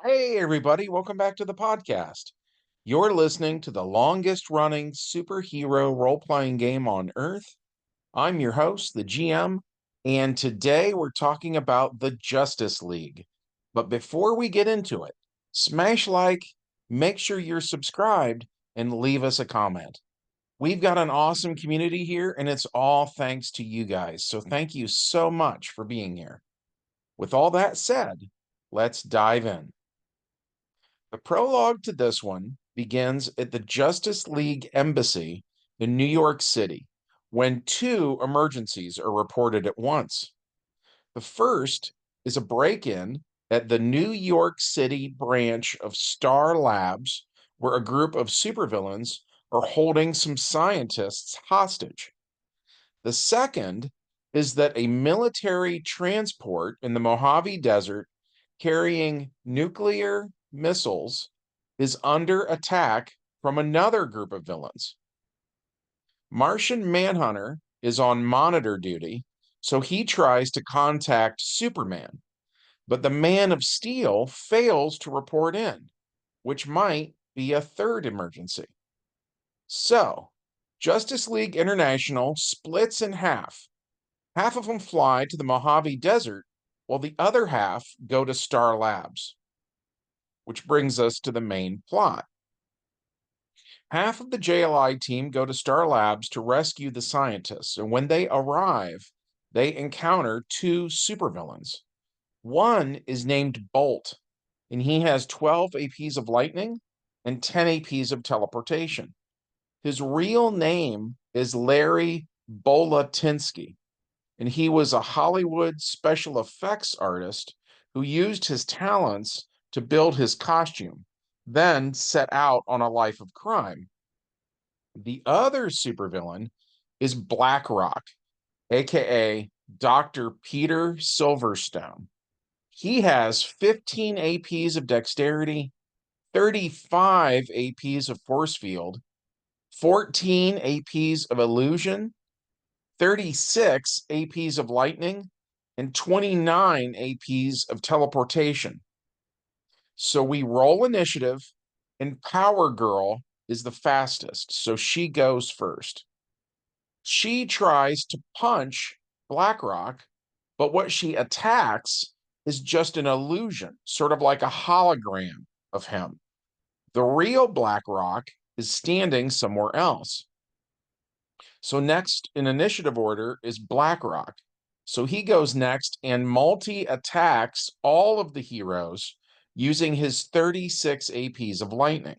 Hey, everybody, welcome back to the podcast. You're listening to the longest running superhero role playing game on Earth. I'm your host, the GM, and today we're talking about the Justice League. But before we get into it, smash like, make sure you're subscribed, and leave us a comment. We've got an awesome community here, and it's all thanks to you guys. So thank you so much for being here. With all that said, let's dive in. The prologue to this one begins at the Justice League Embassy in New York City when two emergencies are reported at once. The first is a break in at the New York City branch of Star Labs, where a group of supervillains are holding some scientists hostage. The second is that a military transport in the Mojave Desert carrying nuclear missiles is under attack from another group of villains. Martian Manhunter is on monitor duty, so he tries to contact Superman, but the Man of Steel fails to report in, which might be a third emergency. So, Justice League International splits in half. Half of them fly to the Mojave Desert, while the other half go to Star Labs, which brings us to the main plot. Half of the JLI team go to Star Labs to rescue the scientists, and when they arrive, they encounter two supervillains. One is named Bolt, and he has 12 APs of lightning and 10 APs of teleportation. His real name is Larry Bolatinsky, and he was a Hollywood special effects artist who used his talents to build his costume, then set out on a life of crime. The other supervillain is BlackRock, aka Dr. Peter Silverstone. He has 15 APs of dexterity, 35 APs of force field, 14 APs of illusion, 36 APs of lightning, and 29 APs of teleportation. So we roll initiative, and Power Girl is the fastest, so she goes first. She tries to punch BlackRock, but what she attacks is just an illusion, sort of like a hologram of him. The real BlackRock is standing somewhere else. So next in initiative order is BlackRock. So he goes next and multi-attacks all of the heroes using his 36 APs of lightning,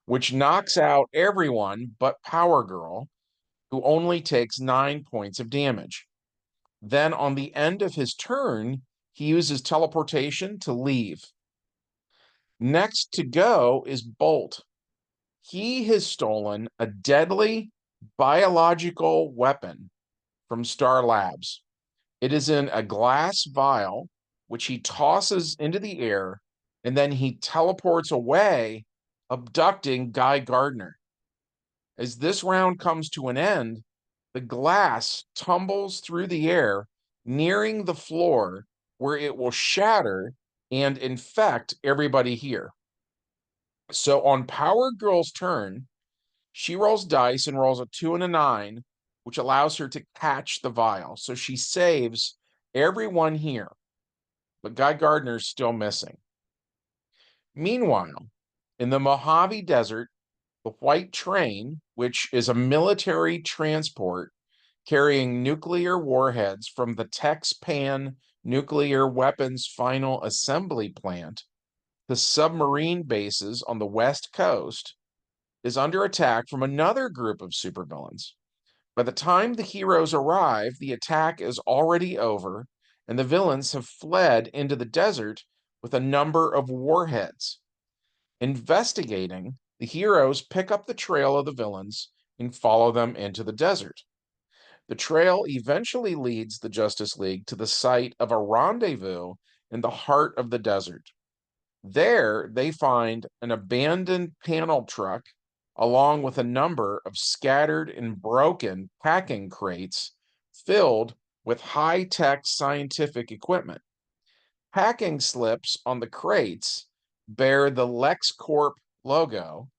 which knocks out everyone but Power Girl, who only takes 9 points of damage. Then on the end of his turn, he uses teleportation to leave. Next to go is Bolt. He has stolen a deadly biological weapon from Star Labs. It is in a glass vial, which he tosses into the air, and then he teleports away, abducting Guy Gardner. As this round comes to an end, the glass tumbles through the air, nearing the floor where it will shatter and infect everybody here. So on Power Girl's turn, she rolls dice and rolls a 2 and a 9, which allows her to catch the vial. So she saves everyone here, but Guy Gardner's still missing. Meanwhile, in the Mojave Desert, the White Train, which is a military transport carrying nuclear warheads from the Texpan Nuclear Weapons Final Assembly Plant to submarine bases on the West Coast, is under attack from another group of supervillains. By the time the heroes arrive, the attack is already over, and the villains have fled into the desert with a number of warheads. Investigating, the heroes pick up the trail of the villains and follow them into the desert. The trail eventually leads the Justice League to the site of a rendezvous in the heart of the desert. There, they find an abandoned panel truck along with a number of scattered and broken packing crates filled with high-tech scientific equipment. Packing slips on the crates bear the LexCorp logo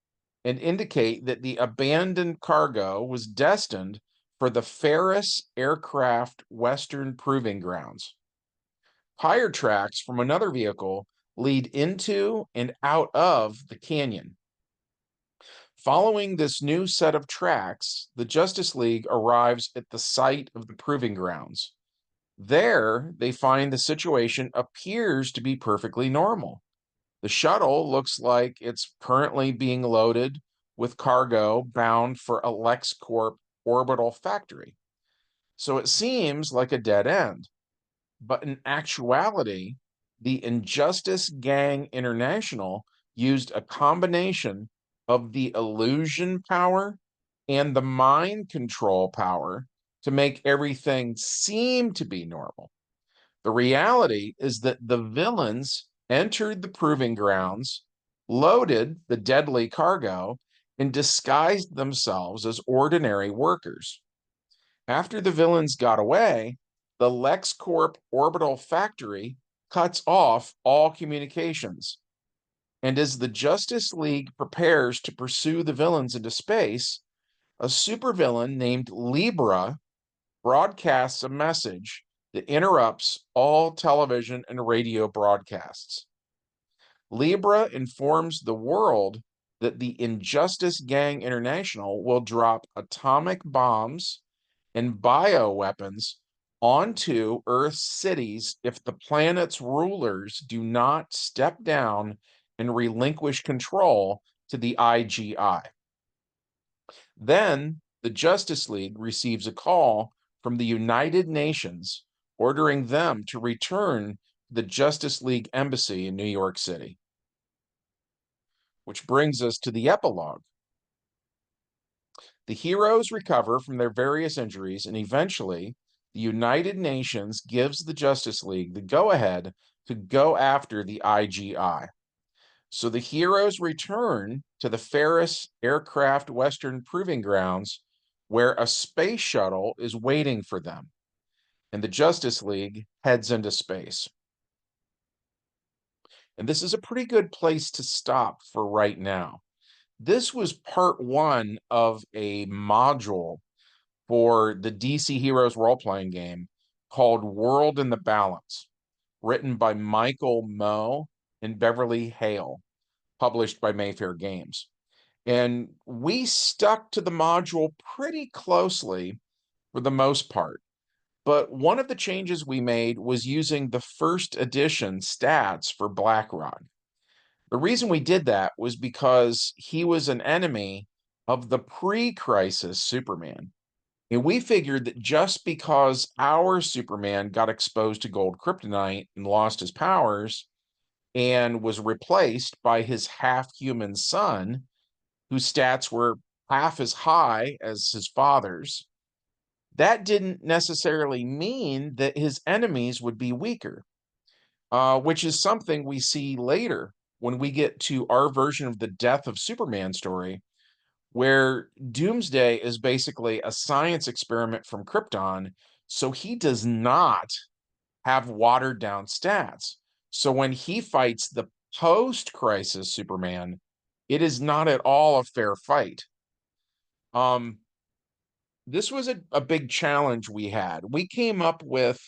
and indicate that the abandoned cargo was destined for the Ferris Aircraft Western Proving Grounds. Tire tracks from another vehicle lead into and out of the canyon. Following this new set of tracks, the Justice League arrives at the site of the proving grounds. There, they find the situation appears to be perfectly normal. The shuttle looks like it's currently being loaded with cargo bound for a LexCorp orbital factory. So it seems like a dead end. But in actuality, the Injustice Gang International used a combination of the illusion power and the mind control power to make everything seem to be normal. The reality is that the villains entered the proving grounds, loaded the deadly cargo, and disguised themselves as ordinary workers. After the villains got away, the LexCorp orbital factory cuts off all communications. And as the Justice League prepares to pursue the villains into space, a supervillain named Libra broadcasts a message that interrupts all television and radio broadcasts. Libra informs the world that the Injustice Gang International will drop atomic bombs and bioweapons onto Earth's cities if the planet's rulers do not step down and relinquish control to the IGI. Then the Justice League receives a call from the United Nations ordering them to return to the Justice League Embassy in New York City. Which brings us to the epilogue. The heroes recover from their various injuries, and eventually, the United Nations gives the Justice League the go-ahead to go after the IGI. So the heroes return to the Ferris Aircraft Western Proving Grounds, where a space shuttle is waiting for them, and the Justice League heads into space. And this is a pretty good place to stop for right now. This was part one of a module for the DC Heroes role-playing game called World in the Balance, written by Michael Moe and Beverly Hale, published by Mayfair Games. And we stuck to the module pretty closely for the most part. But one of the changes we made was using the first edition stats for Blackrock. The reason we did that was because he was an enemy of the pre-Crisis Superman. And we figured that just because our Superman got exposed to gold kryptonite and lost his powers and was replaced by his half-human son, whose stats were half as high as his father's, that didn't necessarily mean that his enemies would be weaker, which is something we see later when we get to our version of the Death of Superman story, where Doomsday is basically a science experiment from Krypton, so he does not have watered down stats. So when he fights the post-Crisis Superman, it is not at all a fair fight. This was a big challenge we had. We came up with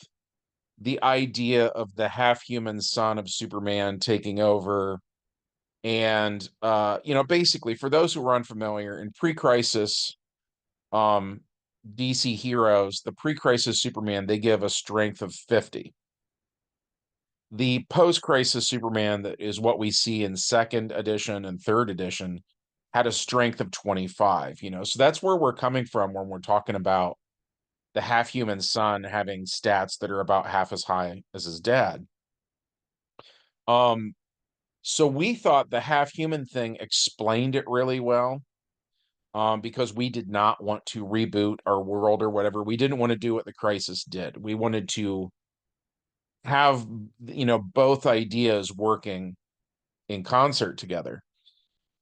the idea of the half-human son of Superman taking over. And basically, for those who are unfamiliar, in pre-crisis DC Heroes, the pre-crisis Superman, they give a strength of 50. The post-crisis Superman, that is what we see in second edition and third edition, had a strength of 25. So that's where we're coming from when we're talking about the half-human son having stats that are about half as high as his dad. So we thought the half-human thing explained it really well, because we did not want to reboot our world or whatever. We didn't want to do what the Crisis did. We wanted to have, both ideas working in concert together.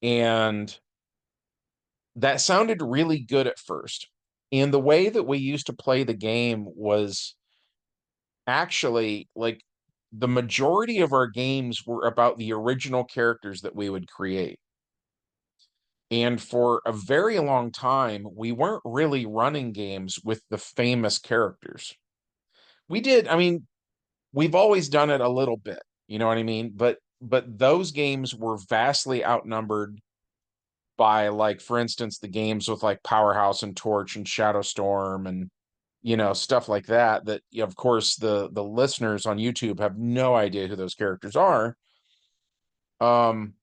And that sounded really good at first. And the way that we used to play the game was actually like the majority of our games were about the original characters that we would create. And for a very long time, we weren't really running games with the famous characters. We did, I mean, we've always done it a little bit, you know what I mean? But those games were vastly outnumbered by, like, for instance, the games with like Powerhouse and Torch and Shadowstorm and stuff like that, that of course the listeners on YouTube have no idea who those characters are. Um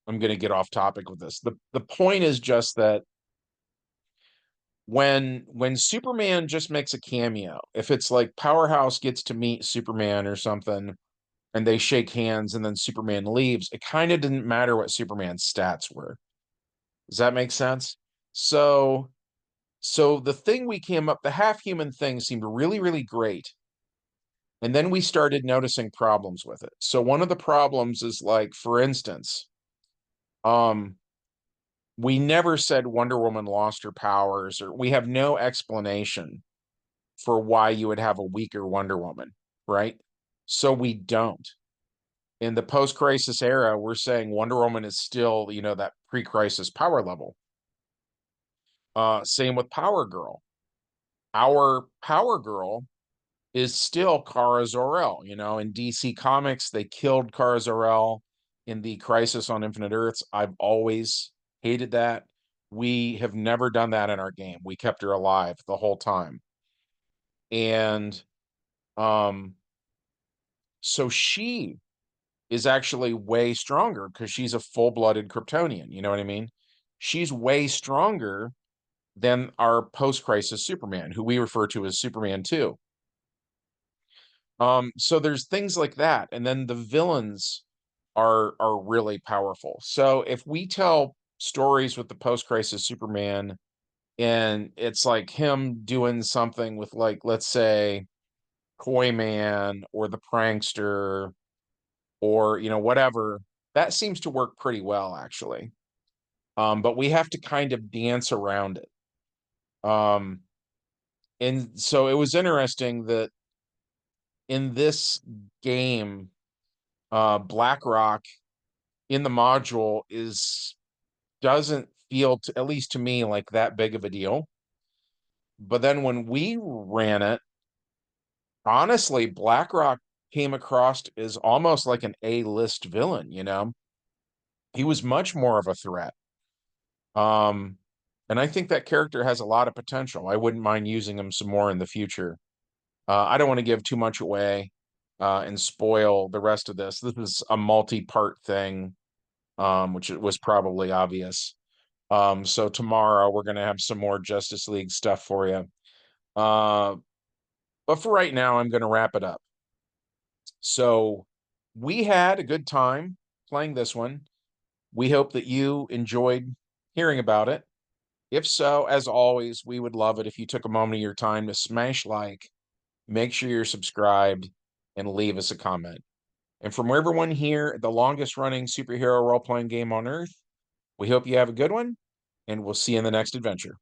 I'm going to get off topic with this. The point is just that when Superman just makes a cameo, if it's like Powerhouse gets to meet Superman or something and they shake hands and then Superman leaves, it kind of didn't matter what Superman's stats were. Does that make sense? So the thing we came up, the half human thing seemed really, really great. And then we started noticing problems with it. So one of the problems is, like, for instance, um, we never said Wonder Woman lost her powers, or we have no explanation for why you would have a weaker Wonder Woman, right? So we don't. In the post-crisis era, we're saying Wonder Woman is still, that pre-crisis power level. Same with Power Girl. Our Power Girl is still Kara Zor-El. In DC Comics, they killed Kara Zor-El in the Crisis on Infinite Earths. I've always hated that. We have never done that in our game. We kept her alive the whole time. And um so she is actually way stronger because she's a full-blooded Kryptonian, you know what I mean? She's way stronger than our post-crisis Superman, who we refer to as Superman 2. So there's things like that, and then the villains are really powerful. So if we tell stories with the post-crisis Superman, and it's like him doing something with, like, let's say, Koi Man or the Prankster, or whatever, that seems to work pretty well, actually. But we have to kind of dance around it. Um, and so it was interesting that in this game, BlackRock in the module doesn't feel, to, at least to me, like that big of a deal. But then when we ran it, honestly, BlackRock came across as almost like an A-list villain. He was much more of a threat. Um, and I think that character has a lot of potential. I wouldn't mind using him some more in the future. I don't want to give too much away and spoil the rest of this. This is a multi-part thing, which was probably obvious. So tomorrow we're going to have some more Justice League stuff for you. But for right now, I'm going to wrap it up. So we had a good time playing this one. We hope that you enjoyed hearing about it. If so, as always, we would love it if you took a moment of your time to smash like, make sure you're subscribed, and leave us a comment. And from everyone here at the longest running superhero role-playing game on Earth, we hope you have a good one, and we'll see you in the next adventure.